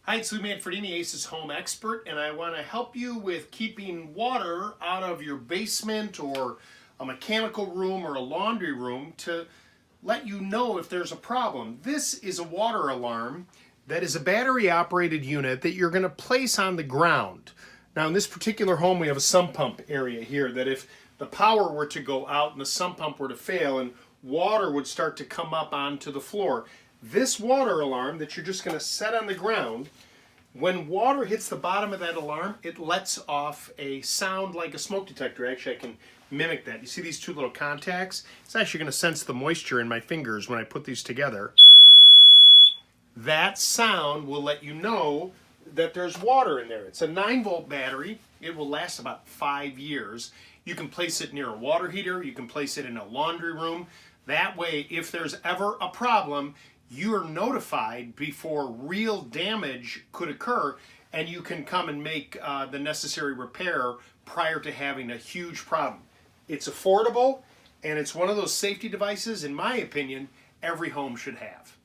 Hi, it's Lou Manfredini, Ace's home expert, and I want to help you with keeping water out of your basement or a mechanical room or a laundry room to let you know if there's a problem. This is a water alarm that is a battery operated unit that you're going to place on the ground. Now in this particular home we have a sump pump area here that if the power were to go out and the sump pump were to fail and water would start to come up onto the floor, this water alarm that you're just going to set on the ground, when water hits the bottom of that alarm, it lets off a sound like a smoke detector. Actually, I can mimic that. You see these two little contacts? It's actually going to sense the moisture in my fingers when I put these together. That sound will let you know that there's water in there. It's a 9-volt battery. It will last about 5 years. You can place it near a water heater. You can place it in a laundry room. That way, if there's ever a problem, you are notified before real damage could occur, and you can come and make the necessary repair prior to having a huge problem. It's affordable, and it's one of those safety devices, in my opinion, every home should have.